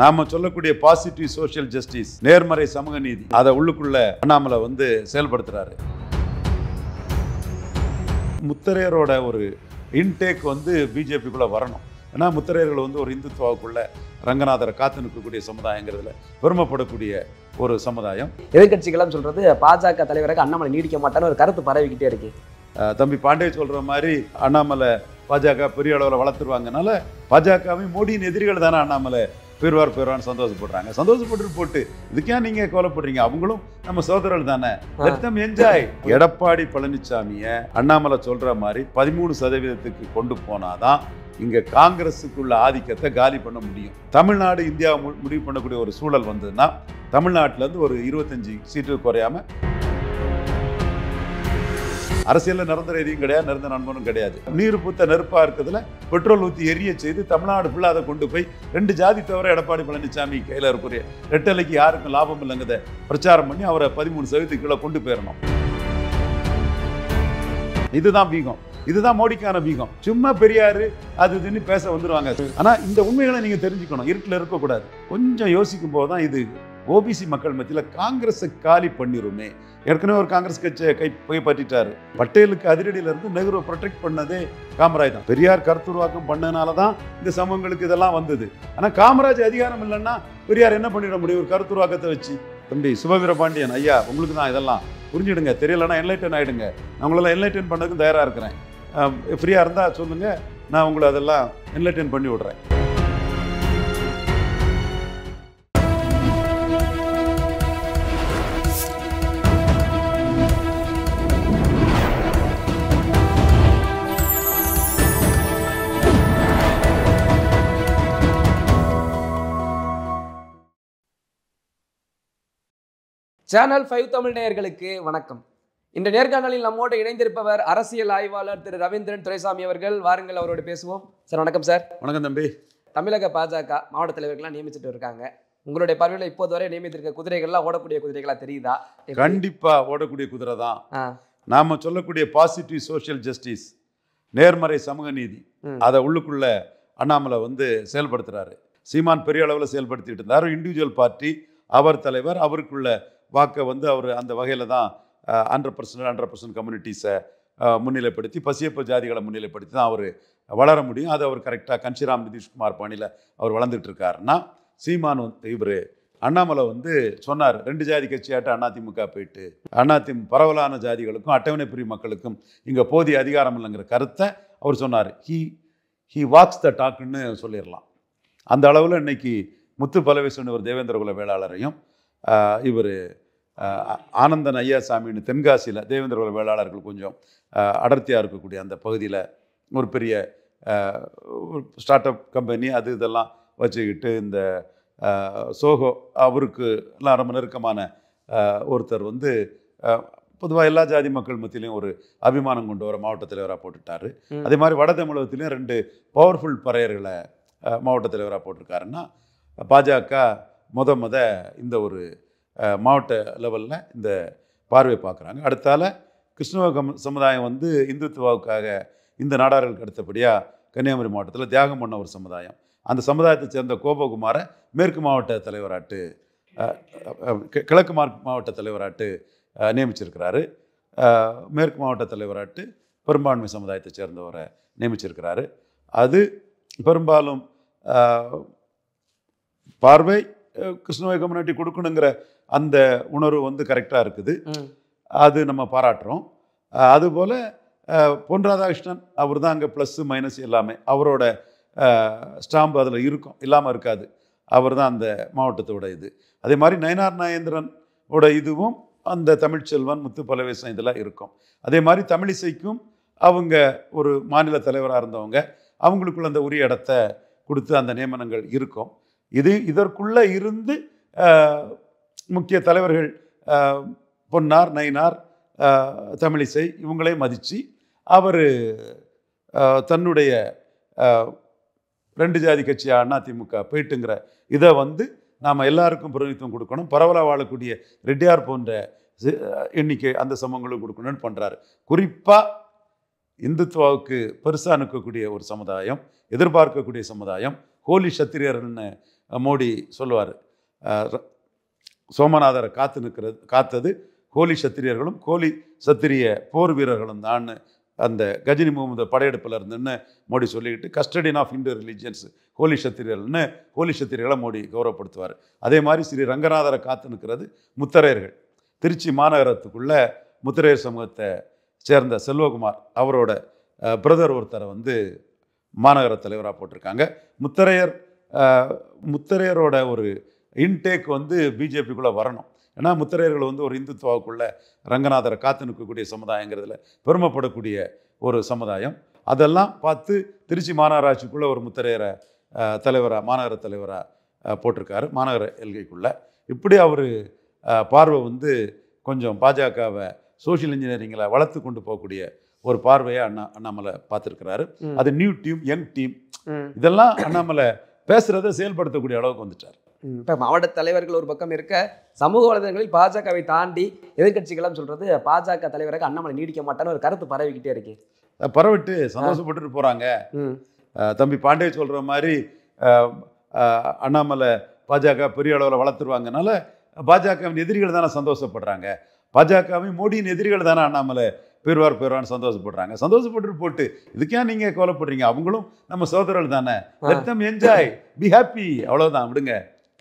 நாம சொல்லக்கூடிய positive social justice, நேர்மறை சமூக நீதி, அதை உள்ளுக்குள்ள அண்ணாமலை வந்து செயல்படுத்துறாரு. முத்தரையரோட ஒரு இன்டேக் வந்து பிஜேபிக்குள்ள வரணும். ஏன்னா முத்தரையர்கள் வந்து ஒரு இந்துத்துவாவுக்குள்ள ரங்கநாதரை காத்து நிற்கக்கூடிய சமுதாயங்கிறதுல பெருமைப்படக்கூடிய ஒரு சமுதாயம். எதிர்கட்சிகளும் சொல்றது பாஜக தலைவராக அண்ணாமலை நீடிக்க மாட்டான்னு ஒரு கருத்து பரவிக்கிட்டே இருக்கு. தம்பி பாண்டே சொல்ற மாதிரி அண்ணாமலை பாஜக பெரிய அளவில் வளர்த்துருவாங்கனால பாஜகவை மோடியின் எதிரிகள் தானே அண்ணாமலை பெறுவார்னு சந்தோஷப்படுறாங்க. சந்தோஷப்பட்டு போட்டு இதுக்கே நீங்க கவலைப்படுறீங்க? அவங்களும் நம்ம சோதரர்கள் தானே. என்ஜாய். எடப்பாடி பழனிசாமியை அண்ணாமலை சொல்ற மாதிரி 13% கொண்டு போனாதான் இங்க காங்கிரஸுக்குள்ள ஆதிக்கத்தை காலி பண்ண முடியும். தமிழ்நாடு இந்தியாவை முடிவு பண்ணக்கூடிய ஒரு சூழல் வந்ததுன்னா தமிழ்நாட்டில இருந்து ஒரு 25 சீட்டு குறையாம, அரசியலில் நிரந்தர எதையும் கிடையாது, நிரந்தர நண்பனும் கிடையாது. நீர் பூத்த நெருப்பா இருக்கிறதுல பெட்ரோல் ஊற்றி எரிய செய்து தமிழ்நாடு ஃபுல்லாக அதை கொண்டு போய் 2 ஜாதி தவிர எடப்பாடி பழனிசாமி கையில் இருக்கக்கூடிய ரெட்டலைக்கு யாருக்கும் லாபம் இல்லைங்கிறத பிரச்சாரம் பண்ணி அவரை 13% கீழே கொண்டு போயிடணும். இதுதான் வீகம், இதுதான் மோடிக்கான வீகம். சும்மா பெரியாரு அது இதுன்னு பேச வந்துடுவாங்க. ஆனால் இந்த உண்மைகளை நீங்கள் தெரிஞ்சுக்கணும். இருட்டில் இருக்கக்கூடாது. கொஞ்சம் யோசிக்கும் போது தான் இது ஓபிசி மக்கள் மத்தியில் காங்கிரஸை காலி பண்ணிருமே. ஏற்கனவே ஒரு காங்கிரஸ் கட்சியை கைப்பற்றிட்டாரு. பட்டேலுக்கு அதிரடியிலிருந்து நெஹ்ரு ப்ரொடெக்ட் பண்ணதே காமராஜ் தான். பெரியார் கருத்துருவாக்கம் பண்ணனால தான் இந்த சமூகங்களுக்கு இதெல்லாம் வந்தது. ஆனால் காமராஜ் அதிகாரம் இல்லைன்னா பெரியார் என்ன பண்ணிட முடியும்? ஒரு கருத்துருவாக்கத்தை வச்சு. தம்பி சுபவீர பாண்டியன் ஐயா, உங்களுக்கு தான் இதெல்லாம் புரிஞ்சுடுங்க. தெரியலன்னா என்லைட்டன் ஆகிடுங்க. நான் உங்களெல்லாம் என்லைட்டன் பண்ணதுக்கு தயாராக இருக்கிறேன். ஃப்ரீயாக இருந்தால் சொல்லுங்கள், நான் உங்களை அதெல்லாம் என்லைட்டன் பண்ணி விடுறேன். சேனல் 5 தமிழ் நேயர்களுக்கு வணக்கம். இந்த நேர்காணலில் நம்மோடு இணைந்திருப்பவர் அரசியல் ஆய்வாளர் திரு ரவீந்திரன் துரைசாமி அவர்கள். வாருங்கள், அவரோடு பேசுவோம். சார் வணக்கம். சார் வணக்கம் தம்பி. தமிழக பாஜக மாவட்ட தலைவர்கள்லாம் நியமிச்சுட்டு இருக்காங்க. உங்களுடைய பார்வையில் இப்போது வரை நியமித்திருக்க குதிரைகள்லாம் ஓடக்கூடிய குதிரைகளா தெரியுதா? கண்டிப்பா ஓடக்கூடிய குதிரை தான். நாம சொல்லக்கூடிய பாசிட்டிவ் சோஷியல் ஜஸ்டிஸ், நேர்மறை சமூக நீதி, அதை உள்ளுக்குள்ள அண்ணாமலை வந்து செயல்படுத்துறாரு. சீமான் பெரிய அளவில் செயல்படுத்திட்டு இருந்தார். இண்டிவிஜுவல் பார்ட்டி, அவர் தலைவர், அவருக்குள்ள வாக்கை வந்து அவர் அந்த வகையில் தான் 100% கம்யூனிட்டிஸை முன்னிலைப்படுத்தி, பசியப்ப ஜாதிகளை முன்னிலைப்படுத்தி தான் அவர் வளர முடியும். அது அவர் கரெக்டாக கன்ஷிராம் நிதிஷ்குமார் பாணியில் அவர் வளர்ந்துட்டு இருக்காருன்னா, சீமான் இவர் அண்ணாமலை வந்து சொன்னார் 2 ஜாதி கட்சியாட்ட அதிமுக போயிட்டு அதிமுக பரவலான ஜாதிகளுக்கும் அட்டவணை பிரிவு மக்களுக்கும் இங்கே போதிய அதிகாரம் இல்லைங்கிற கருத்தை அவர் சொன்னார். ஹி வாக்ஸ் த டாக்குன்னு சொல்லிடலாம். அந்த அளவில் இன்னைக்கு முத்து பலவேசன் இவர் தேவேந்திரகுல வேளாளரையும், இவர் ஆனந்தன் ஐயாசாமின்னு தென்காசியில் தேவேந்திரகுல வேளாளர்கள் கொஞ்சம் அடர்த்தியாக இருக்கக்கூடிய அந்த பகுதியில் ஒரு பெரிய ஸ்டார்ட் அப் கம்பெனி அது இதெல்லாம் வச்சுக்கிட்டு இந்த சோகோ அவருக்கு எல்லாம் ரொம்ப நெருக்கமான ஒருத்தர் வந்து பொதுவாக எல்லா ஜாதி மக்கள் மத்தியிலையும் ஒரு அபிமானம் கொண்டு வர மாவட்ட தலைவராக போட்டுட்டாரு. அதே மாதிரி வட தமிழகத்திலையும் 2 பவர்ஃபுல் பறையர்களை மாவட்ட தலைவராக போட்டிருக்காருன்னா, பாஜக முத இந்த ஒரு மாவட்ட லெவலில் இந்த பார்வை பார்க்குறாங்க. அடுத்தால கிருஷ்ணவ சமுதாயம் வந்து இந்துத்துவாவுக்காக இந்த நாடார்களுக்கு அடுத்தபடியாக கன்னியாகுமரி மாவட்டத்தில் தியாகம் பண்ண ஒரு சமுதாயம். அந்த சமுதாயத்தை சேர்ந்த கோபகுமாரை மேற்கு மாவட்ட தலைவராட்டு, கிழக்கு மாவட்ட தலைவராட்டு நியமிச்சிருக்கிறாரு. மேற்கு மாவட்ட தலைவராட்டு பெரும்பான்மை சமுதாயத்தை சேர்ந்தவரை நியமிச்சிருக்கிறாரு. அது பெரும்பாலும் பார்வை கிருஷ்ணவை கம்யூனிட்டி கொடுக்கணுங்கிற அந்த உணர்வு வந்து கரெக்டாக இருக்குது. அது நம்ம பாராட்டுறோம். அதுபோல் பொன் ராதாகிருஷ்ணன் அவர் தான் அங்கே ப்ளஸ்ஸு மைனஸ் எல்லாமே அவரோட ஸ்டாம்பு அதில் இருக்கும், இல்லாமல் இருக்காது. அவர் தான் அந்த மாவட்டத்தோட இது. அதே மாதிரி நயனார் நாகேந்திரனோட இதுவும் அந்த தமிழ்ச்செல்வன், முத்து பலவேசன் இதெல்லாம் இருக்கும். அதே மாதிரி தமிழிசைக்கும் அவங்க ஒரு மாநில தலைவராக இருந்தவங்க, அவங்களுக்குள்ள அந்த உரிய இடத்த கொடுத்து அந்த நியமனங்கள் இருக்கும். இதற்குள்ளே இருந்து முக்கிய தலைவர்கள் பொன்னார், நயினார், தமிழிசை இவங்களே மதித்து அவர் தன்னுடைய 2 ஜாதி கட்சியாக அதிமுக போயிட்டுங்கிற இதை வந்து நாம் எல்லாருக்கும் பிரதிநிதித்துவம் கொடுக்கணும், பரவலாக வாழக்கூடிய ரெட்டியார் போன்ற எண்ணிக்கை அந்த சமூகங்களுக்கு கொடுக்கணும்னு பண்ணுறாரு. குறிப்பாக இந்துத்துவாவுக்கு பெருசாக அனுக்கக்கூடிய ஒரு சமுதாயம், எதிர்பார்க்கக்கூடிய சமுதாயம், ஹோலி சத்திரியர்னு மோடி சொல்லுவார், சோமநாதரை காத்தது கோலி சத்திரியர்களும் கோலி சத்திரிய போர் வீரர்களும் தான் அந்த கஜினி முகமது படையெடுப்பில் இருந்துன்னு மோடி சொல்லிக்கிட்டு கஸ்டடியன் ஆஃப் இண்டோ ரிலீஜியன்ஸ் கோலி சத்திரியர்கள்னு கோலி சத்திரியர்களை மோடி கௌரவப்படுத்துவார். அதே மாதிரி ஸ்ரீ ரங்கநாதரை காத்து நிற்கிறது முத்தரையர்கள். திருச்சி மாநகரத்துக்குள்ள முத்தரையர் சமூகத்தை சேர்ந்த செல்வகுமார் அவரோட பிரதர் ஒருத்தரை மாநகர தலைவராக போட்டிருக்காங்க. முத்தரையரோட ஒரு இன்டேக் பிஜேபிக்குள்ளே வரணும். ஏன்னா முத்தரையர்கள் ஒரு இந்துத்துவாவுக்குள்ள ரங்கநாதரை காத்து நிற்கக்கூடிய சமுதாயங்கிறதுல பெருமைப்படக்கூடிய ஒரு சமுதாயம். அதெல்லாம் பார்த்து திருச்சி மாநகராட்சிக்குள்ளே ஒரு முத்தரையரை மாநகர தலைவராக போட்டிருக்காரு மாநகர எல்கைக்குள்ளே. இப்படி அவர் பார்வை கொஞ்சம் பாஜகவை சோஷியல் இன்ஜினியரிங்கில் வளர்த்து கொண்டு போகக்கூடிய ஒரு பார்வையை அண்ணாமலை பார்த்துருக்கிறாரு. அது நியூ டீம், யங் டீம், இதெல்லாம் அண்ணாமலை பேசுகிறத செயல்படுத்தக்கூடிய அளவுக்கு வந்துட்டார். இப்போ மாவட்ட தலைவர்கள் ஒரு பக்கம் இருக்க, சமூக வலைதளங்களில் பாஜகவை தாண்டி எதிர்கட்சிகள்லாம் சொல்றது பாஜக தலைவராக அண்ணாமலை நீடிக்க மாட்டான்னு ஒரு கருத்து பரவிக்கிட்டே இருக்கு. பரவிட்டு சந்தோஷப்பட்டு போறாங்க. தம்பி பாண்டே சொல்ற மாதிரி அண்ணாமலை பாஜக பெரிய அளவில் வளர்த்துருவாங்கனால பாஜகவின் எதிரிகள் தானே சந்தோஷப்படுறாங்க. பாஜகவின் மோடியின் எதிரிகள் தானே அண்ணாமலை பெறுவார்னு சந்தோஷப்படுறாங்க. சந்தோஷப்பட்டு போட்டு இதுக்கே நீங்க கவலைப்படுறீங்க? அவங்களும் நம்ம சோதரர்கள் தானே, let them enjoy, be happy, அவ்வளவுதான், விடுங்க.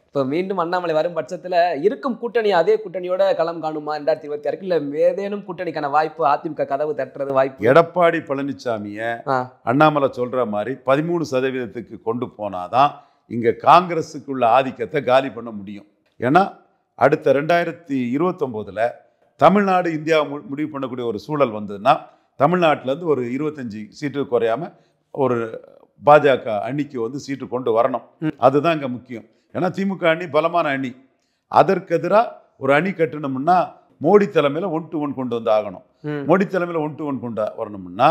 இப்போ மீண்டும் அண்ணாமலை வரும் பட்சத்தில் இருக்கும் கூட்டணி அதே கூட்டணியோட களம் காணுமா 2026? இல்லை ஏதேனும் கூட்டணிக்கான வாய்ப்பு அதிமுக கதவு தட்டுறது வாய்ப்பு? எடப்பாடி பழனிசாமியை அண்ணாமலை சொல்ற மாதிரி 13% கொண்டு போனாதான் இங்க காங்கிரஸுக்குள்ள ஆதிக்கத்தை காலி பண்ண முடியும். ஏன்னா அடுத்த 2029 தமிழ்நாடு இந்தியா முடிவு பண்ணக்கூடிய ஒரு சூழல் வந்ததுன்னா தமிழ்நாட்டிலேருந்து ஒரு 25 சீட்டு குறையாம ஒரு பாஜக அணிக்கு சீட்டு கொண்டு வரணும். அதுதான் இங்கே முக்கியம். ஏன்னா திமுக அணி பலமான அணி. அதற்கு எதிராக ஒரு அணி கட்டணும்னா மோடி தலைமையில் 1-1 கொண்டு ஆகணும். மோடி தலைமையில் 1-1 கொண்டு வரணும்னா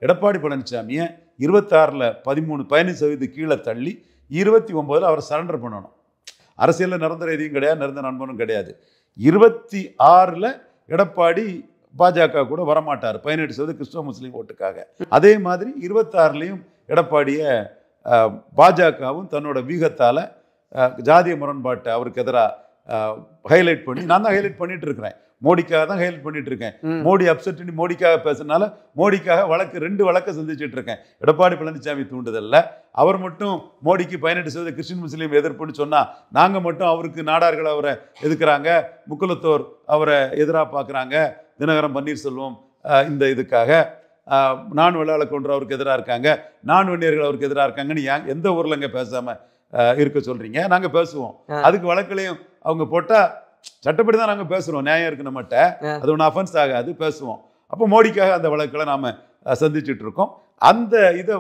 எடப்பாடி பழனிசாமியை 26ல் 15% கீழே தள்ளி 29ல் அவர் சரண்டர் பண்ணணும். அரசியலில் நிரந்தர எதையும் கிடையாது, நிரந்தர நண்பனும் கிடையாது. 26ல் எடப்பாடி பாஜக கூட வரமாட்டார், 18% கிறிஸ்தவ முஸ்லீம் ஓட்டுக்காக. அதே மாதிரி 26லையும் எடப்பாடியை பாஜகவும் தன்னோட வீகத்தால் ஜாதிய முரண்பாட்டை அவருக்கு எதிராக ஹைலைட் பண்ணி, நான் தான் ஹைலைட் பண்ணிட்டு இருக்கிறேன், மோடிக்காக தான் ஹைலைட் பண்ணிட்டு இருக்கேன். மோடி அப்செட் பண்ணி மோடிக்காக பேசுறதுனால மோடிக்காக 2 வழக்கை சந்திச்சுட்டு இருக்கேன். எடப்பாடி பழனிசாமி தூண்டுதல்ல அவர் மட்டும் மோடிக்கு 18% கிறிஸ்டின் முஸ்லீம் எதிர்ப்புன்னு சொன்னா, நாங்க மட்டும் அவருக்கு நாடார்கள் அவரை எதிர்க்கிறாங்க, முக்குலத்தோர் அவரை எதிராக பார்க்குறாங்க, தினகரன் பன்னீர்செல்வம் இந்த இதுக்காக நான் வெள்ளாள கொன்று அவருக்கு எதிராக இருக்காங்க, நான் வன்னியர்கள் அவருக்கு எதிராக இருக்காங்கன்னு எந்த ஊர்ல இங்க பேசாம இருக்க சொல்றீங்க? நாங்க பேசுவோம். அதுக்கு வழக்குலையும் அவங்க போட்டா சட்டப்படி தான் நாங்க பேசுறோம், நியாயம் இருக்கு நம்மகிட்ட, அது ஒன்றும் அஃபென்ஸ் ஆகாது, பேசுவோம். அப்போ மோடிக்காக அந்த வழக்குகளை நாம சந்திச்சுட்டு இருக்கோம். அந்த இதை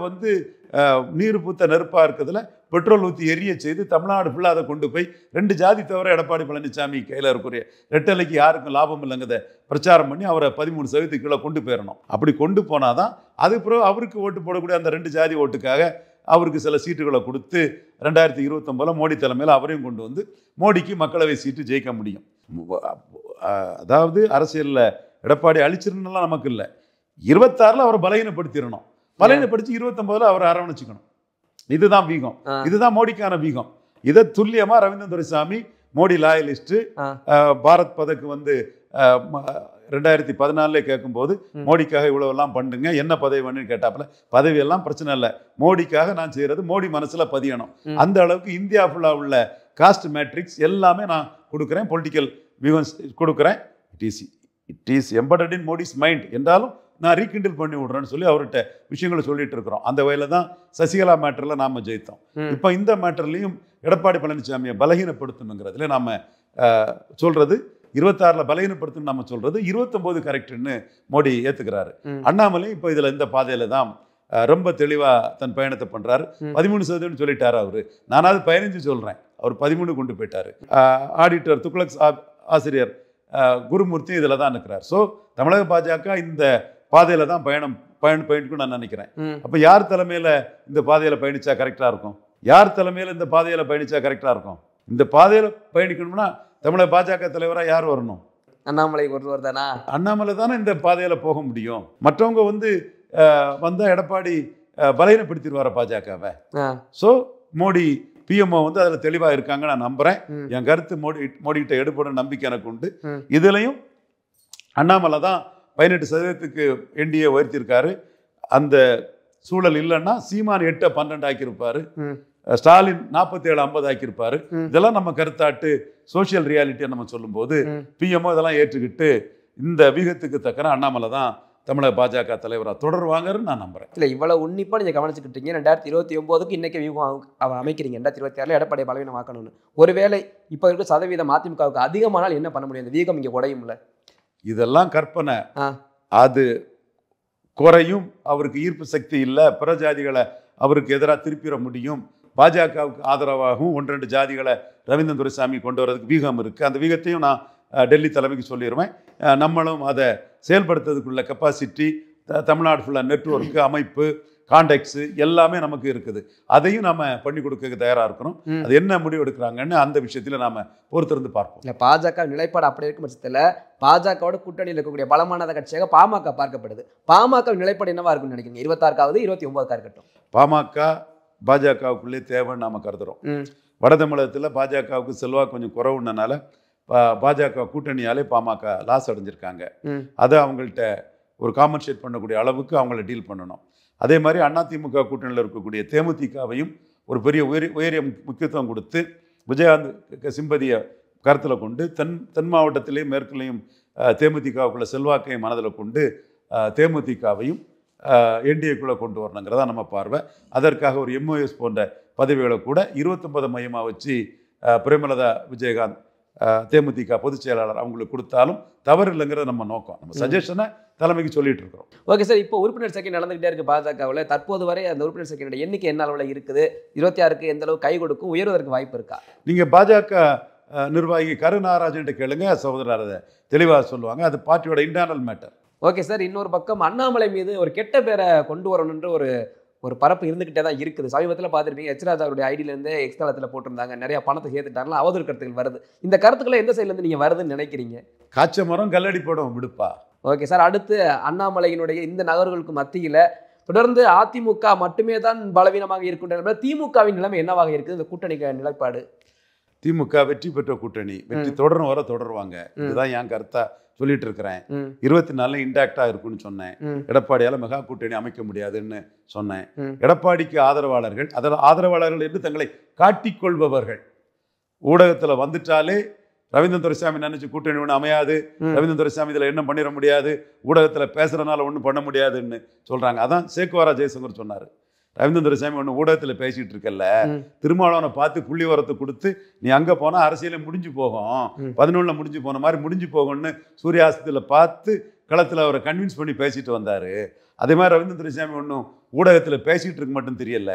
நீர் பூத்த நெருப்பா இருக்கிறதுல பெட்ரோல் ஊற்றி எரிய செய்து தமிழ்நாடு ஃபுல்லாக அதை கொண்டு போய் 2 ஜாதி தவிர எடப்பாடி பழனிசாமி கையில் இருக்கக்கூடிய ரெட்டலைக்கு யாருக்கும் லாபம் இல்லைங்கிறத பிரச்சாரம் பண்ணி அவரை 13% கீழே கொண்டு போயிடணும். அப்படி கொண்டு போனாதான் அதுக்கு பிறகு அவருக்கு ஓட்டு போடக்கூடிய அந்த 2 ஜாதி ஓட்டுக்காக அவருக்கு சில சீட்டுகளை கொடுத்து 2029 மோடி தலைமையில் அவரையும் கொண்டு மோடிக்கு மக்களவை சீட்டு ஜெயிக்க முடியும். அதாவது அரசியலில் எடப்பாடி அழிச்சிருந்தெல்லாம் நமக்கு இல்லை, 26ல் அவரை பலகீனப்படுத்திடணும், பலகீனப்படுத்தி 29ல் அவரை அரவணைச்சிக்கணும். இதுதான் வீகம், இதுதான் மோடிக்கான வீகம். இதை துல்லியமா ரவீந்திரன் துரைசாமி, மோடி லாயலிஸ்ட், பாரத் பதக்கு 2014 கேட்கும்போது மோடிக்காக இவ்வளவெல்லாம் பண்ணுங்க, என்ன பதவி வேணும்னு கேட்டாப்புல, பதவியெல்லாம் பிரச்சனை இல்லை, மோடிக்காக நான் செய்யறது மோடி மனசுல பதியணும். அந்த அளவுக்கு இந்தியா ஃபுல்லா உள்ள காஸ்ட் மேட்ரிக்ஸ் எல்லாமே நான் கொடுக்குறேன், பொலிட்டிக்கல் வியூஸ் கொடுக்குறேன். It is embedded in Modi's mind என்றாலும் நான் ரீகிண்டில் பண்ணி விடுறேன்னு சொல்லி அவர்கிட்ட விஷயங்களை சொல்லிட்டு இருக்கிறோம். அந்த வகையில தான் சசிகலா மேட்டர்ல நாம ஜெயித்தோம். இப்போ இந்த மேட்டர்லையும் எடப்பாடி பழனிசாமியை பலகீனப்படுத்தணுங்கிறதுல நாம சொல்றது 26ல் பலகீனப்படுத்தணும், நம்ம சொல்றது 29 கரெக்ட்னு மோடி ஏத்துக்கிறாரு. அண்ணாமலை இப்போ இதுல இந்த பாதையில தான் ரொம்ப தெளிவா தன் பயணத்தை பண்றாரு. 13% சொல்லிட்டாரு அவரு, நானாவது 15 சொல்றேன், அவர் 13 கொண்டு போயிட்டாரு. ஆடிட்டர் துக்ளக் ஆசிரியர் குருமூர்த்தி இதுல தான் இருக்கிறார். ஸோ தமிழக பாஜக இந்த பாதையில தான் பயணிக்கும் நான் நினைக்கிறேன். அப்ப யார் தலைமையில இந்த பாதையில பயணிச்சா கரெக்டா இருக்கும்? யார் தலைமையில இந்த பாதையில பயணிச்சா கரெக்டா இருக்கும்? இந்த பாதையில பயணிக்கணும்னா தமிழக பாஜக தலைவரா யார் வரணும்? அண்ணாமலை ஒருவர் தானா? அண்ணாமலை தானே இந்த பாதையில போக முடியும். மற்றவங்க வந்தா எடப்பாடி பலகீனப்படுத்திடுவார பாஜகவை. ஸோ மோடி பிஎம்ஓ வந்து அதில் தெளிவாக இருக்காங்க, நான் நம்புகிறேன். என் கருத்து மோடிக்கிட்ட எடுப்படும் நம்பிக்கை எனக்கு உண்டு. இதுலையும் அண்ணாமலை தான் 18% என்டிஏ உயர்த்தியிருக்காரு. அந்த சூழல் இல்லைன்னா சீமான் 8-12 ஆக்கியிருப்பாரு, ஸ்டாலின் 47-50 ஆக்கியிருப்பாரு. இதெல்லாம் நம்ம கருத்தாட்டு சோசியல் ரியாலிட்டியை நம்ம சொல்லும்போது பிஎம்ஓ இதெல்லாம் ஏற்றுக்கிட்டு இந்த வீகத்துக்கு தக்கன அண்ணாமலை தான் தமிழக பாஜக தலைவராக தொடருவாங்கன்னு நான் நம்புறேன். இல்லை, இவ்வளவு உன்னிப்பாக நீங்கள் கவனிச்சுக்கிட்டீங்க. 2029க்கு இன்னைக்கு வியூகம் அமைக்கிறீங்க, 2026 எடப்பாடி பலவீனமாக்கணும்னு. ஒருவேளை இப்போ இருக்க சதவீதம் அதிமுகவுக்கு அதிகமானால் என்ன பண்ண முடியும்? இந்த வீகம் இங்கே குறையும்ல. இதெல்லாம் கற்பனை. அது குறையும். அவருக்கு ஈர்ப்பு சக்தி இல்லை. பிற ஜாதிகளை அவருக்கு எதிராக திருப்பிட முடியும். பாஜகவுக்கு ஆதரவாகவும் 1-2 ஜாதிகளை ரவீந்திரன் துரைசாமி கொண்டு வரதுக்கு வீகம் இருக்குது. அந்த வீகத்தையும் நான் டெல்லி தலைமைக்கு சொல்லிடுவேன். நம்மளும் அதை செயல்படுத்துறதுக்குள்ள கெப்பாசிட்டி, தமிழ்நாடு ஃபுல்லாக நெட்வொர்க்கு, அமைப்பு, கான்டாக்ட்ஸு எல்லாமே நமக்கு இருக்குது. அதையும் நம்ம பண்ணி கொடுக்க தயாராக இருக்கிறோம். அது என்ன முடிவு எடுக்கிறாங்கன்னு அந்த விஷயத்தில் நாம் பொறுத்திருந்து பார்ப்போம். இல்லை, பாஜக நிலைப்பாடு அப்படி இருக்கும் பட்சத்தில் பாஜகவோட கூட்டணியில் இருக்கக்கூடிய பலமான கட்சியாக பாமக பார்க்கப்படுது. பாமக நிலைப்பாடு என்னவா இருக்குன்னு நினைக்கிறீங்க? 26வது 29வது இருக்கட்டும். பாமக பாஜகவுக்குள்ளே தேவைன்னு நாம் கருதுகிறோம். வட தமிழகத்தில் பாஜகவுக்கு செல்வாக்கு கொஞ்சம் குறவுனால பாஜக கூட்டணியாலே பாமக லாஸ் அடைஞ்சிருக்காங்க. அதை அவங்கள்ட்ட ஒரு காம்பன்சேட் பண்ணக்கூடிய அளவுக்கு அவங்கள டீல் பண்ணணும். அதே மாதிரி அதிமுக கூட்டணியில் இருக்கக்கூடிய தேமுதிகவையும் ஒரு பெரிய உயரிய முக்கியத்துவம் கொடுத்து விஜயகாந்த் சிம்பதியை கருத்தில் கொண்டு தென் மாவட்டத்திலேயும் மேற்குலையும் தேமுதிகவுக்குள்ள செல்வாக்கை மனதில் கொண்டு தேமுதிகவையும் என்டிஏக்குள்ளே கொண்டு வரணுங்கிறதா நம்ம பார்வை. அதற்காக ஒரு எம்ஓஎஸ் போன்ற பதவிகளை கூட 29 மையமாக வச்சு பிரேமலதா விஜயகாந்த் தேமுதிக பொதுச் செயலாளர் அவங்களுக்கு கொடுத்தாலும் தவறு இல்லைங்கிறத நம்ம நோக்கம். நம்ம சஜஷனை தலைமைக்கு சொல்லிட்டு இருக்கிறோம். ஓகே சார், இப்போ உறுப்பினர் சேர்க்கை நடந்துகிட்டே இருக்கு பாஜகவில். தற்போது வரை அந்த உறுப்பினர் சேர்க்கையினுடைய எண்ணிக்கை என்ன அளவில் இருக்குது? 26க்கு எந்த அளவு கை கொடுக்கும்? உயர்வதற்கு வாய்ப்பு இருக்கா? நீங்கள் பாஜக நிர்வாகி கருநாராஜன் கேளுங்க, சகோதரர் அதை தெளிவாக சொல்லுவாங்க. அது பார்ட்டியோட இன்டர்னல் மேட்டர். ஓகே சார், இன்னொரு பக்கம் அண்ணாமலை மீது ஒரு கெட்ட பேரை கொண்டு வரணுன்ற ஒரு பரப்பு இருந்துகிட்டே தான் இருக்குது. சமீபத்தில் பார்த்துருப்பீங்க, எச் ராஜாவுடைய ஐடியிலேருந்து எக்ஸ்தலத்தில் போட்டிருந்தாங்க, நிறைய பணத்தை சேர்த்துட்டாங்களா, அவதூறு கருத்துக்கள் வருது. இந்த கருத்துக்களை எந்த சைட்லேருந்து நீங்கள் வருதுன்னு நினைக்கிறீங்க? காய்ச்ச மரம் கல்லடி போடும் விடுப்பா. ஓகே சார், அடுத்து அண்ணாமலையினுடைய இந்த நகர்களுக்கு மத்தியில் தொடர்ந்து அதிமுக மட்டுமே தான் பலவீனமாக இருக்கின்ற திமுகவின் நிலைமை என்னவாக இருக்குது? இந்த கூட்டணி நிலைப்பாடு. திமுக வெற்றி பெற்ற கூட்டணி, வெற்றி தொடருவாங்க. இதுதான் என் கருத்தா சொல்லிட்டு இருக்கிறேன். 24 இன்டாக்டா இருக்குன்னு சொன்னேன். எடப்பாடியால மெகா கூட்டணி அமைக்க முடியாதுன்னு சொன்னேன். எடப்பாடிக்கு ஆதரவாளர்கள் என்று தங்களை காட்டிக்கொள்பவர்கள் ஊடகத்துல வந்துட்டாலே ரவீந்திரன் துரைசாமி நினைச்சு கூட்டணி ஒண்ணு அமையாது, ரவீந்திரன் துரைசாமி இதுல என்ன பண்ணிட முடியாது, ஊடகத்துல பேசுறதுனால ஒண்ணும் பண்ண முடியாதுன்னு சொல்றாங்க. அதான் சேக்குவாரா ஜெயசங்கர் சொன்னாரு. ரவீந்திரன் துரைசாமி ஒன்று ஊடகத்தில் பேசிகிட்டு இருக்கல, திருமாவளவனை பார்த்து புள்ளி வரத்தை கொடுத்து நீ அங்கே போனால் அரசியலே முடிஞ்சு போகும், 11 முடிஞ்சு போன மாதிரி முடிஞ்சு போகும்னு சூரியாஸ்தத்தில் பார்த்து களத்தில் அவரை கன்வின்ஸ் பண்ணி பேசிட்டு வந்தார். அதே மாதிரி ரவீந்திரன் துரைசாமி ஒன்றும் ஊடகத்தில் பேசிகிட்டு இருக்க மட்டும் தெரியல.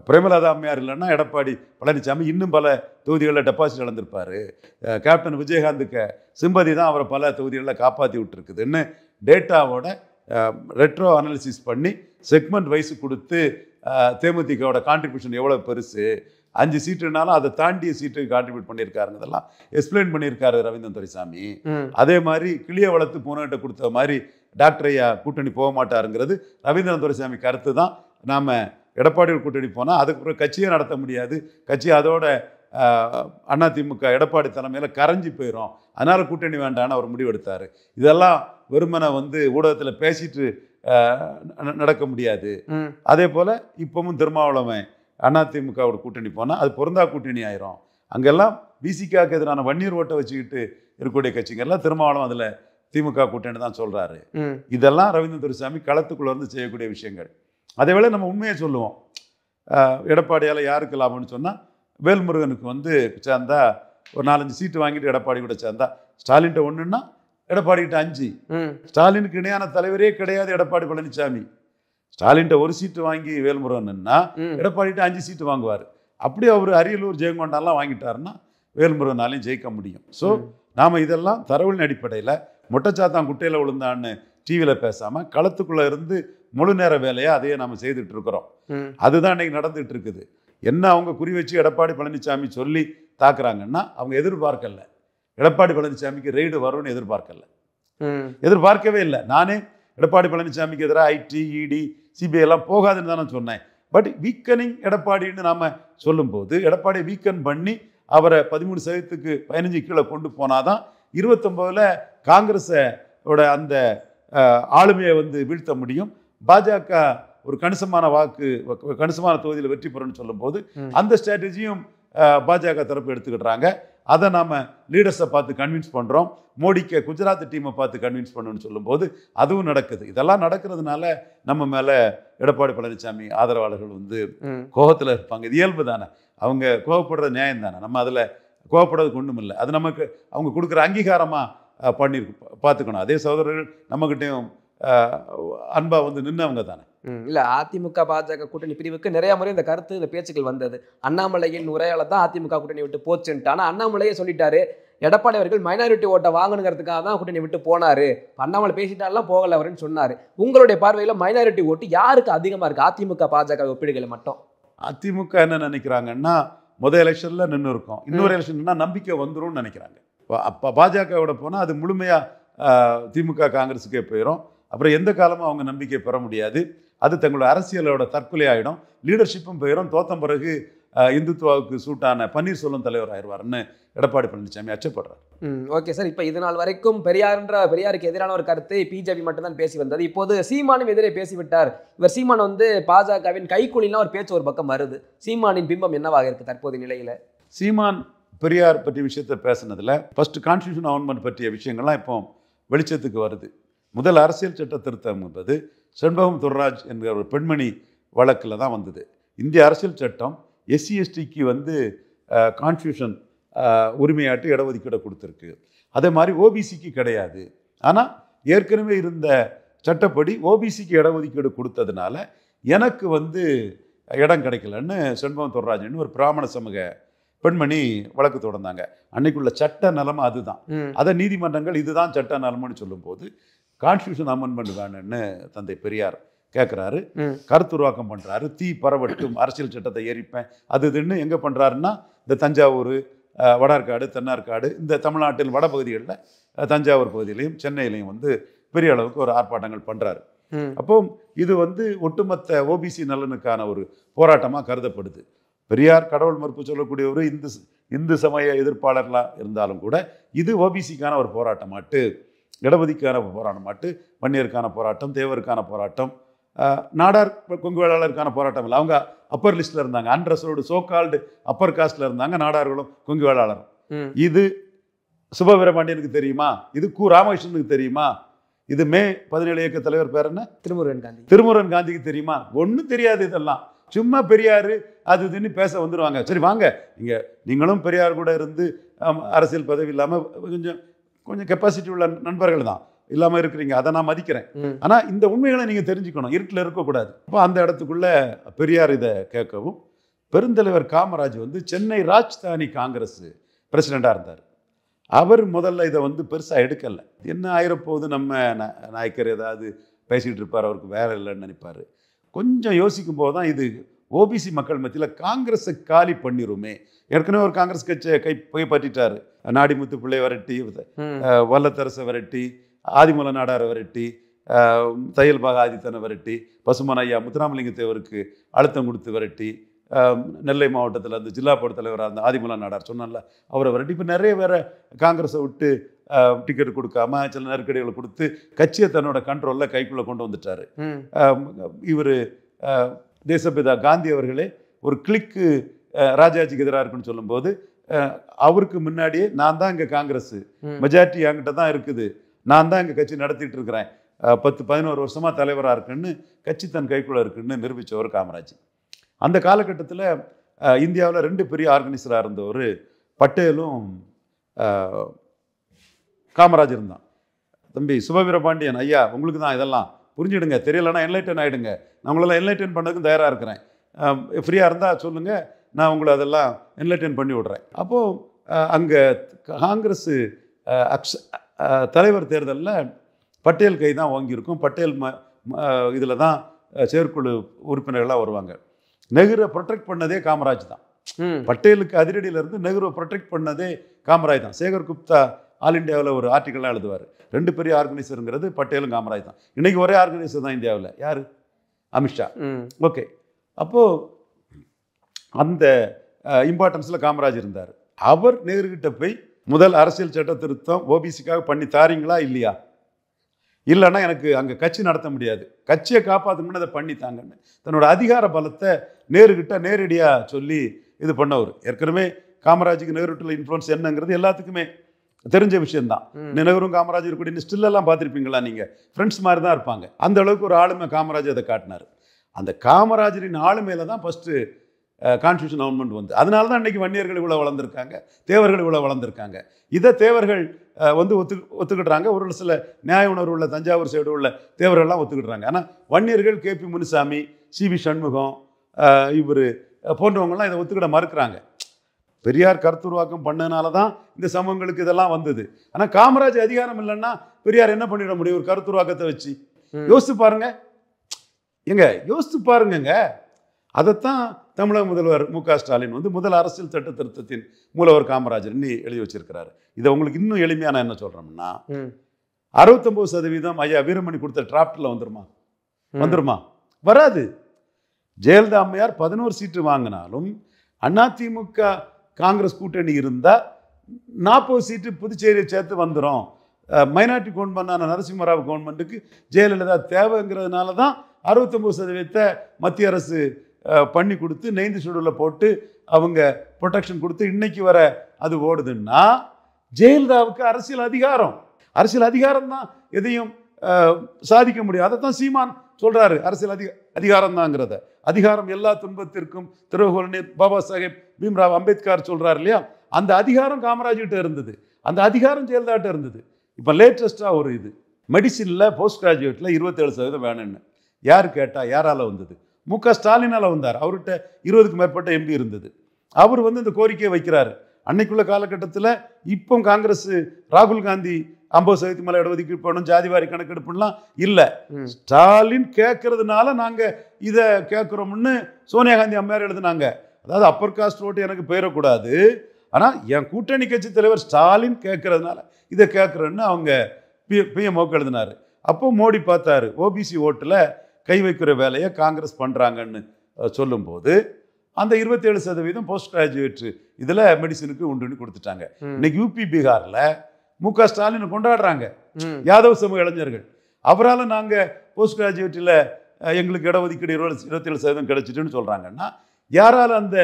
பிரேமலதா அம்மையார் இல்லைன்னா எடப்பாடி பழனிசாமி இன்னும் பல தொகுதிகளில் டெபாசிட் இழந்திருப்பார். கேப்டன் விஜயகாந்துக்கு சிம்பதி தான் அவரை பல தொகுதிகளில் காப்பாற்றி விட்டுருக்குதுன்னு டேட்டாவோட ரெட்ரோ அனாலிசிஸ் பண்ணி செக்மெண்ட் வைஸு கொடுத்து தேமுதிகவோட கான்ட்ரிபியூஷன் எவ்வளோ பெருசு, 5 சீட்டுனாலும் அதை தாண்டிய சீட்டுக்கு கான்ட்ரிபியூட் பண்ணியிருக்காருங்க, இதெல்லாம் எக்ஸ்பிளைன் பண்ணியிருக்காரு ரவீந்திரன் துரைசாமி. அதே மாதிரி கிளிய வளர்த்து பூனைகிட்ட கொடுத்த மாதிரி டாக்டர் ஐயா கூட்டணி போக மாட்டாருங்கிறது ரவீந்திரன் துரைசாமி கருத்து தான். நாம் எடப்பாடி கூட்டணி போனால் அதுக்கப்புறம் கட்சியை நடத்த முடியாது, கட்சி அதோட அதிமுக எடப்பாடி தலைமையில் கரைஞ்சி போயிடும், அதனால் கூட்டணி வேண்டான்னு அவர் முடிவெடுத்தார். இதெல்லாம் வெறுமனை ஊடகத்தில் பேசிட்டு நடக்க முடியாது. அதே போல் இப்பவும் திருமாவளவன் அதிமுகவோட கூட்டணி போனால் அது பொருந்தா கூட்டணி ஆயிரும். அங்கெல்லாம் பிசிகாவுக்கு எதிரான வன்னியர் ஓட்டை வச்சுக்கிட்டு இருக்கக்கூடிய கட்சிங்கெல்லாம் திருமாவளவன் அதில் திமுக கூட்டணி தான் சொல்கிறாரு. இதெல்லாம் ரவீந்திரன் துரைசாமி களத்துக்குள்ளே செய்யக்கூடிய விஷயங்கள். அதே வேளை நம்ம உண்மையை சொல்லுவோம், எடப்பாடியால் யாருக்கு லாபம்னு சொன்னால் வேல்முருகனுக்கு சேர்ந்தா ஒரு 4-5 சீட்டு வாங்கிட்டு எடப்பாடி கூட சேர்ந்தா, ஸ்டாலின்கிட்ட 1ன்னா எடப்பாடிக்கிட்ட 5. ஸ்டாலினுக்கு இணையான தலைவரே கிடையாது எடப்பாடி பழனிசாமி. ஸ்டாலின்கிட்ட 1 சீட்டு வாங்கி வேல்முருகன்னா எடப்பாடிகிட்ட 5 சீட்டு வாங்குவார். அப்படி அவர் அரியலூர் ஜெயங்கொண்டாலாம் வாங்கிட்டாருன்னா வேல்முருகனாலையும் ஜெயிக்க முடியும். ஸோ நாம் இதெல்லாம் தரவுகளின் அடிப்படையில் மொட்டைச்சாத்தான் குட்டையில் விழுந்தான்னு டிவியில் பேசாமல் களத்துக்குள்ளே இருந்து முழு நேர வேலையை அதையே நம்ம செய்துட்டு இருக்கிறோம். அதுதான் இன்னைக்கு நடந்துட்டு இருக்குது. என்ன அவங்க குறி வச்சு எடப்பாடி பழனிசாமி சொல்லி தாக்குறாங்கன்னா அவங்க எதிர்பார்க்கல, எடப்பாடி பழனிசாமிக்கு ரெய்டு வரும்னு எதிர்பார்க்கவே இல்லை. நானே எடப்பாடி பழனிசாமிக்கு எதிராக ஐடி, இடி, சிபிஐ எல்லாம் போகாதுன்னு தானே சொன்னேன். பட் வீக்கனிங் எடப்பாடின்னு நாம் சொல்லும்போது எடப்பாடியை வீக்கன் பண்ணி அவரை 13% 15 கீழே கொண்டு போனாதான் 29ல் காங்கிரஸோட அந்த ஆளுமையை வந்து வீழ்த்த முடியும். பாஜக ஒரு கணிசமான தொகுதியில் வெற்றி பெறும்னு சொல்லும்போது அந்த ஸ்ட்ராட்டஜியும் பாஜக தரப்பு எடுத்துக்கிட்டுறாங்க. அதை நாம் லீடர்ஸை பார்த்து கன்வின்ஸ் பண்ணுறோம். மோடிக்கு குஜராத் டீமை பார்த்து கன்வின்ஸ் பண்ணணும்னு சொல்லும்போது அதுவும் நடக்குது. இதெல்லாம் நடக்கிறதுனால நம்ம மேலே எடப்பாடி பழனிசாமி ஆதரவாளர்கள் வந்து கோபத்தில் இருப்பாங்க. இது இயல்பு தானே, அவங்க கோபப்படுறது நியாயம் தானே, நம்ம அதில் கோபப்படுறதுக்கு ஒன்றும் இல்லை. அது நமக்கு அவங்க கொடுக்குற அங்கீகாரமாக பார்த்துக்கணும். அதே சகோதரர்கள் நம்மகிட்டையும் அன்பா வந்து நின்னவங்க தானே. இல்லை, அதிமுக பாஜக கூட்டணி பிரிவுக்கு நிறைய முறை இந்த கருத்து இந்த பேச்சுக்கள் வந்தது. அண்ணாமலையின் உரையால தான் அதிமுக கூட்டணி விட்டு போச்சுன்ட்டு. ஆனால் அண்ணாமலையே சொல்லிட்டாரு, எடப்பாடி அவர்கள் மைனாரிட்டி ஓட்டை வாங்கணுங்கிறதுக்காக தான் கூட்டணி விட்டு போனாரு, அண்ணாமலை பேசிட்டாலாம் போகல அவருன்னு சொன்னாரு. உங்களுடைய பார்வையில் மைனாரிட்டி ஓட்டு யாருக்கு அதிகமாக இருக்கு அதிமுக பாஜக ஒப்பீடுகளை மட்டும்? அதிமுக என்ன நினைக்கிறாங்கன்னா, முதல் எலெக்ஷன்ல நின்று இருக்கும், இன்னொரு எலெக்ஷன்னா நம்பிக்கை வந்துரும்னு நினைக்கிறாங்க. அப்போ பாஜகவோட போனால் அது முழுமையாக திமுக காங்கிரஸுக்கே போயிடும். அப்புறம் எந்த காலமும் அவங்க நம்பிக்கை பெற முடியாது. அது தங்களோட அரசியலோட தற்கொலை ஆகிடும். லீடர்ஷிப்பும் போயிடும். தோத்தம் பிறகு இந்துத்துவாவுக்கு சூட்டான பன்னீர்செல்வம் தலைவர் ஆயிடுவார்னு எடப்பாடி பழனிசாமி அச்சப்படுறார். ஓகே சார், இப்போ இது நாள் வரைக்கும் பெரியாருக்கு எதிரான ஒரு கருத்தை பிஜேபி மட்டும்தான் பேசி வந்தது. இப்போது சீமானும் எதிரே பேசிவிட்டார். இவர் சீமான் வந்து பாஜகவின் கைக்கூலிலாம் ஒரு பேச்சு ஒரு பக்கம் வருது. சீமானின் பிம்பம் என்னவாக இருக்கு தற்போதைய நிலையில? சீமான் பெரியார் பற்றிய விஷயத்தை பேசுனதுல ஃபர்ஸ்ட் கான்ஸ்டியூஷன் அமெண்ட்மெண்ட் பற்றிய விஷயங்கள்லாம் இப்போ வெளிச்சத்துக்கு வருது. முதல் அரசியல் சட்ட திருத்தம் என்பது செண்பகம் துர்ராஜ் என்கிற ஒரு பெண்மணி வழக்கில் தான் வந்தது. இந்திய அரசியல் சட்டம் எஸ்சி எஸ்டிக்கு வந்து கான்ஸ்டியூஷன் உரிமையாட்டு இடஒதுக்கீடு கொடுத்துருக்கு. அதே மாதிரி ஓபிசிக்கு கிடையாது. ஆனால் ஏற்கனவே இருந்த சட்டப்படி ஓபிசிக்கு இடஒதுக்கீடு கொடுத்ததுனால எனக்கு வந்து இடம் கிடைக்கலன்னு செண்பகம் துர்ராஜன் ஒரு பிராமண சமூக பெண்மணி வழக்கு தொடர்ந்தாங்க. அன்னைக்குள்ள சட்ட நிலைமை அதுதான். அதை நீதிமன்றங்கள் இதுதான் சட்ட நிலைமைன்னு சொல்லும்போது கான்ஸ்டியூஷன் அமெண்ட்மெண்ட் வேணும்னு தந்தை பெரியார் கேட்குறாரு, கருத்துருவாக்கம் பண்ணுறாரு. தீ பரவட்டும், அரசியல் சட்டத்தை எரிப்பேன் அது இதுன்னு எங்கே பண்ணுறாருன்னா, இந்த தஞ்சாவூர், வடார்காடு, தென்னார்காடு, இந்த தமிழ்நாட்டில் வடபகுதிகளில் தஞ்சாவூர் பகுதியிலையும் சென்னையிலையும் வந்து பெரிய அளவுக்கு ஒரு ஆர்ப்பாட்டங்கள் பண்ணுறாரு. அப்போ இது வந்து ஒட்டுமொத்த ஓபிசி நலனுக்கான ஒரு போராட்டமாக கருதப்படுது. பெரியார் கடவுள் மறுப்பு சொல்லக்கூடிய ஒரு இந்து சமய எதிர்ப்பாளர்களாக இருந்தாலும் கூட இது ஓபிசிக்கான ஒரு போராட்டமாட்டு, இடஒதுக்கான போராட்டமாட்டு, வன்னியருக்கான போராட்டம், தேவருக்கான போராட்டம், நாடார் கொங்கு வேளாளருக்கான போராட்டம் இல்லை. அவங்க அப்பர் லிஸ்ட்ல இருந்தாங்க, அன்ரசோடு சோகால்டு அப்பர் காஸ்ட்ல இருந்தாங்க நாடார்களும் கொங்கு வேளாளரும். இது சுப வீரபாண்டியனுக்கு தெரியுமா? இது கு ராமகிருஷ்ணனுக்கு தெரியுமா? இது மே 17 இயக்க தலைவர் பேர் என்ன? திருமுருகன் காந்திக்கு தெரியுமா? ஒன்றும் தெரியாது. இதெல்லாம் சும்மா பெரியார் அது இதுன்னு பேச வந்துடுவாங்க. சரி வாங்க, நீங்களும் பெரியார் கூட இருந்து அரசியல் பதவி இல்லாமல் கொஞ்சம் கெப்பாசிட்டி உள்ள நண்பர்கள் தான் இல்லாமல் இருக்கிறீங்க, அதை நான் மதிக்கிறேன். ஆனால் இந்த உண்மைகளை நீங்கள் தெரிஞ்சுக்கணும், இருட்டில் இருக்கக்கூடாது. அப்போ அந்த இடத்துக்குள்ள பெரியார் இதை கேட்கவும், பெருந்தலைவர் காமராஜ் வந்து சென்னை ராஜ்தானி காங்கிரஸ் பிரசிடெண்டாக இருந்தார். அவர் முதல்ல இதை வந்து பெருசாக எடுக்கலை. என்ன ஆயிரப்போது, நம்ம நாயக்கர் ஏதாவது பேசிகிட்டு இருப்பார், அவருக்கு வேலை இல்லைன்னு நினைப்பார். கொஞ்சம் யோசிக்கும் போது தான் இது ஓபிசி மக்கள் மத்தியில் காங்கிரஸை காலி பண்ணிருமே. ஏற்கனவே ஒரு காங்கிரஸ் கட்சியை கைப்பற்றிட்டாரு. நாடிமுத்து பிள்ளை விரட்டி, வல்லத்தரசை விரட்டி, ஆதிமூல நாடாரை விரட்டி, தையல் பாக ஆதித்தனை விரட்டி, பசுமன் ஐயா முத்துராமலிங்க தேவருக்கு அழுத்தம் கொடுத்து விரட்டி, நெல்லை மாவட்டத்தில் அந்த ஜில்லா போர்டு தலைவராக இருந்த ஆதிமூல நாடார் சொன்னால அவரை விரட்டி, இப்போ நிறைய பேரை காங்கிரஸை விட்டு டிக்கெட் கொடுக்காம சில நெருக்கடிகளை கொடுத்து கட்சியை தன்னோட கண்ட்ரோலில் கைக்குள்ளே கொண்டு வந்துட்டார். இவர் தேசப்பிதா காந்தி அவர்களே ஒரு கிளிக்கு ராஜாஜிக்கு எதிராக இருக்குன்னு சொல்லும்போது அவருக்கு முன்னாடியே நான் தான் இங்கே காங்கிரஸ் மெஜாரிட்டி என்கிட்ட தான் இருக்குது, நான் தான் இங்கே கட்சி நடத்திட்டு இருக்கிறேன், 10-11 வருஷமாக தலைவராக இருக்குன்னு கட்சி தன் கைக்குள்ளே இருக்குன்னு நிரூபித்தவர் காமராஜ். அந்த காலகட்டத்தில் இந்தியாவில் 2 பெரிய ஆர்கனைசராக இருந்தவர் பட்டேலும் காமராஜ் இருந்தான். தம்பி சுபவீரபாண்டியன் ஐயா, உங்களுக்கு தான் இதெல்லாம் புரிஞ்சுடுங்க, தெரியலைன்னா என்லைட்டன் ஆகிடுங்க, நான் உங்களெல்லாம் என்லைட்டன் பண்ணதுக்கும் தயாராக இருக்கிறேன், ஃப்ரீயாக இருந்தால் சொல்லுங்கள், நான் உங்களை அதெல்லாம் என்லைட்டன் பண்ணி விட்றேன். அப்போது அங்கே காங்கிரஸ் தலைவர் தேர்தலில் பட்டேல் கை தான் வாங்கியிருக்கும். பட்டேல் இதில் தான் செயற்குழு உறுப்பினர்களாக வருவாங்க. நெஹ்ருவை ப்ரொடெக்ட் பண்ணதே காமராஜ் தான். பட்டேலுக்கு அதிரடியிலிருந்து நெஹ்ருவை ப்ரொடெக்ட் பண்ணதே காமராஜ் தான். சேகர் குப்தா ஆல் இண்டியாவில் ஒரு ஆர்டிக்கலாக எழுதுவார், 2 பெரிய ஆர்கனைசருங்கிறது பட்டேலும் காமராஜ் தான். இன்றைக்கி ஒரே ஆர்கனைசர் தான் இந்தியாவில், யார்? அமித்ஷா. ஓகே, அப்போது அந்த இம்பார்ட்டன்ஸில் காமராஜ் இருந்தார். அவர் நேருகிட்ட போய் முதல் அரசியல் சட்ட திருத்தம் ஓபிசிக்காக பண்ணி தாரீங்களா இல்லையா, இல்லைன்னா எனக்கு அங்கே கட்சி நடத்த முடியாது, கட்சியை காப்பாற்றணும்னு அதை பண்ணித்தாங்கன்னு தன்னோட அதிகார பலத்தை நேருகிட்ட நேரடியாக சொல்லி இது பண்ணவர். ஏற்கனவே காமராஜுக்கு நேருட்டில் இன்ஃப்ளூன்ஸ் என்னங்கிறது எல்லாத்துக்குமே தெரிஞ்ச விஷயம்தான். நேருவும் காமராஜர் கூட ஸ்டில்லெல்லாம் பார்த்துருப்பீங்களா நீங்கள், ஃப்ரெண்ட்ஸ் மாதிரி தான் இருப்பாங்க. அந்த அளவுக்கு ஒரு ஆளுமை காமராஜர் அதை காட்டினார். அந்த காமராஜரின் ஆளுமையில தான் ஃபஸ்ட்டு கான்ஸ்டியூஷன் அமெண்ட்மெண்ட் வந்து, அதனால தான் இன்றைக்கி வன்னியர்கள் இவ்வளோ வளர்ந்துருக்காங்க, தேவர்கள் இவ்வளோ வளர்ந்துருக்காங்க. இதை தேவர்கள் வந்து ஒத்துக்கிடுறாங்க. ஒரு சில நியாய உணர்வு உள்ள தஞ்சாவூர் சைடு உள்ள தேவர்கள்லாம் ஒத்துக்கிடுறாங்க. ஆனால் வன்னியர்கள் கேபி முனுசாமி, சிவி சண்முகம் இவர் போன்றவங்கலாம் இதை ஒத்துக்கிட மறுக்கிறாங்க. பெரியார் கருத்துருவாக்கம் பண்ணதுனால தான் இந்த சமூகங்களுக்கு இதெல்லாம் வந்தது. ஆனால் காமராஜ் அதிகாரம் இல்லைன்னா பெரியார் என்ன பண்ணிட முடியும் ஒரு கருத்துருவாக்கத்தை வச்சு? யோசித்து பாருங்க, யோசித்து பாருங்க. அதைத்தான் தமிழக முதல்வர் மு.க. ஸ்டாலின் வந்து முதல் அரசியல் சட்ட திருத்தத்தின் மூலவர் காமராஜர் இன்னி எழுதி வச்சிருக்கிறாரு. இதை உங்களுக்கு இன்னும் எளிமையான என்ன சொல்றோம்னா, 69% ஐயா வீரமணி கொடுத்த டிராப்டில் வந்துருமா? வராது. ஜெயலலிதா அம்மையார் 11 சீட்டு வாங்கினாலும் அதிமுக காங்கிரஸ் கூட்டணி இருந்தால் 40 சீட்டு புதுச்சேரியை சேர்த்து வந்துடும். மைனாரிட்டி கவர்மெண்டான நரசிம்மராவ் கவர்மெண்ட்டுக்கு ஜெயலலிதா தேவைங்கிறதுனால தான் 69% மத்திய அரசு பண்ணி கொடுத்து 9th ஷெட்யூலில் போட்டு அவங்க ப்ரொடெக்ஷன் கொடுத்து இன்னைக்கு வர அது ஓடுதுன்னா, ஜெயலலிதாவுக்கு அரசியல் அதிகாரம் தான் எதையும் சாதிக்க முடியும். அதை தான் சீமான் சொல்றாரு, அரசியல் அதிகாரம் தாங்கிறத. அதிகாரம் எல்லா துன்பத்திற்கும் திறவுகோல் பாபா சாஹேப் பீம்ராவ் அம்பேத்கர் சொல்றாரு இல்லையா, அந்த அதிகாரம் காமராஜ்கிட்ட இருந்தது, அந்த அதிகாரம் ஜெயலலிதாட்ட இருந்தது. இப்போ லேட்டஸ்டாக ஒரு இது மெடிசினில் போஸ்ட் கிராஜுவேட்டில் 27% வேணும்னு யார் கேட்டால் யாரால வந்தது? மு.க. ஸ்டாலினால் வந்தார். அவர்கிட்ட 20க்கும் மேற்பட்ட எம்பி இருந்தது. அவர் வந்து இந்த கோரிக்கையை வைக்கிறாரு. அன்னைக்குள்ள காலகட்டத்தில் இப்போ காங்கிரஸ் ராகுல் காந்தி 50% மேலே இடஒதுக்கீடு போகணும், ஜாதிவாரி கணக்கெடுப்புலாம் இல்லை. ஸ்டாலின் கேட்கறதுனால நாங்கள் இதை கேட்குறோம்னு சோனியா காந்தி அம்மையார் எழுதுனாங்க. அதாவது அப்பர் காஸ்ட் ஓட்டு எனக்கு போயிடக்கூடாது, ஆனால் என் கூட்டணி கட்சி தலைவர் ஸ்டாலின் கேட்கறதுனால இதை கேட்குறேன்னு அவங்க பிஎம்ஓக்கு எழுதினார். அப்போ மோடி பார்த்தாரு, ஓபிசி ஓட்டில் கை வைக்கிற வேலையை காங்கிரஸ் பண்ணுறாங்கன்னு சொல்லும்போது அந்த 27% போஸ்ட் கிராஜுவேட் இதில் மெடிசனுக்கு உண்டுன்னு கொடுத்துட்டாங்க. இன்னைக்கு யூபி பீகாரில் மு.க. ஸ்டாலின் கொண்டாடுறாங்க யாதவ் சமூக இளைஞர்கள். அவரால் நாங்கள் போஸ்ட் கிராஜுவேட்டில் எங்களுக்கு இடஒதுக்கீடு 27% கிடைச்சிட்டுன்னு சொல்கிறாங்கன்னா, யாரால் அந்த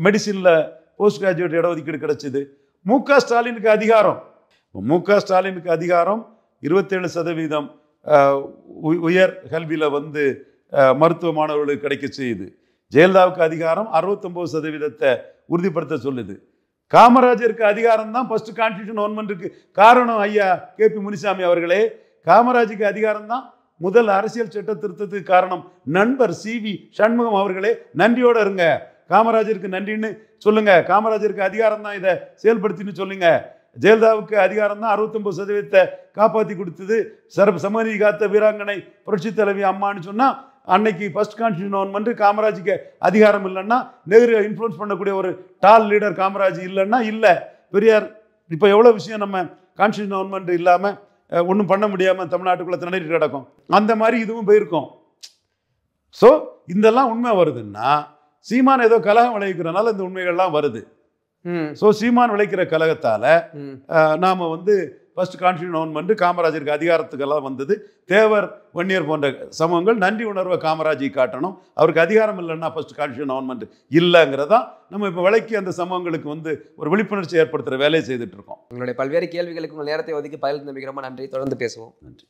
மெடிசினில் போஸ்ட் கிராஜுவேட் இடஒதுக்கீடு கிடைச்சிது? மு.க. ஸ்டாலினுக்கு அதிகாரம். மு.க. ஸ்டாலினுக்கு அதிகாரம் 27% உயர் கல்வியில் வந்து மருத்துவ மாணவர்களுக்கு கிடைக்க செய்யுது. ஜெயலலிதாவுக்கு அதிகாரம் 69% உறுதிப்படுத்த சொல்லுது. காமராஜருக்கு அதிகாரம் தான் ஃபர்ஸ்ட் கான்ஸ்டியூஷன் அமெண்ட்மெண்ட்டுக்கு காரணம். ஐயா கேபி முனுசாமி அவர்களே, காமராஜுக்கு அதிகாரம் தான் முதல் அரசியல் சட்ட திருத்தத்துக்கு காரணம். நண்பர் சிவி சண்முகம் அவர்களே, நன்றியோடு இருங்க, காமராஜருக்கு நன்றின்னு சொல்லுங்க. காமராஜருக்கு அதிகாரம் தான் இதை செயல்படுத்தின்னு சொல்லுங்க. ஜெயலலிதாவுக்கு அதிகாரம் தான் 69% காப்பாற்றி கொடுத்தது. சமநீதி காத்த வீராங்கனை புரட்சி தலைவி அம்மான்னு சொன்னால், அன்னைக்கு ஃபர்ஸ்ட் கான்ஸ்டியூஷன் அமெண்ட்மெண்ட் காமராஜுக்கு அதிகாரம் இல்லைன்னா, நெஹ்ரு இன்ஃப்ளூன்ஸ் பண்ணக்கூடிய ஒரு டால் லீடர் காமராஜ் இல்லைன்னா இல்லை. பெரியார் இப்போ எவ்வளோ விஷயம் நம்ம கான்ஸ்டியூஷன் அமெண்ட்மெண்ட் இல்லாமல் ஒன்றும் பண்ண முடியாமல் தமிழ்நாட்டுக்குள்ளே திணறிட்டு கிடக்கும். அந்த மாதிரி இதுவும் போயிருக்கும். ஸோ இதெல்லாம் உண்மை வருதுன்னா, சீமான் ஏதோ கலகம் விளைவிக்கிறனால இந்த உண்மைகள்லாம் வருது. ஸோ சீமான் விளைக்கிற கழகத்தால் நாம் வந்து ஃபர்ஸ்ட் கான்ஸ்டியூஷன் அமெண்ட்மெண்ட் காமராஜருக்கு அதிகாரத்துக்கெல்லாம் வந்தது. தேவர் வன்னியர் போன்ற சமூகங்கள் நன்றி உணர்வை காமராஜை காட்டணும். அவருக்கு அதிகாரம் இல்லைன்னா ஃபர்ஸ்ட் கான்ஸ்டியூஷன் அமெண்ட்மெண்ட் இல்லைங்கிறதா நம்ம இப்போ விலைக்கு அந்த சமூகங்களுக்கு வந்து ஒரு விழிப்புணர்ச்சி ஏற்படுத்துகிற வேலையை செய்துட்டு இருக்கோம். உங்களுடைய பல்வேறு கேள்விகளுக்கு உங்கள் நேரத்தை ஒதுக்கி பதில் நம்பிக்கிறோமா? நன்றி. தொடர்ந்து பேசுவோம். நன்றி.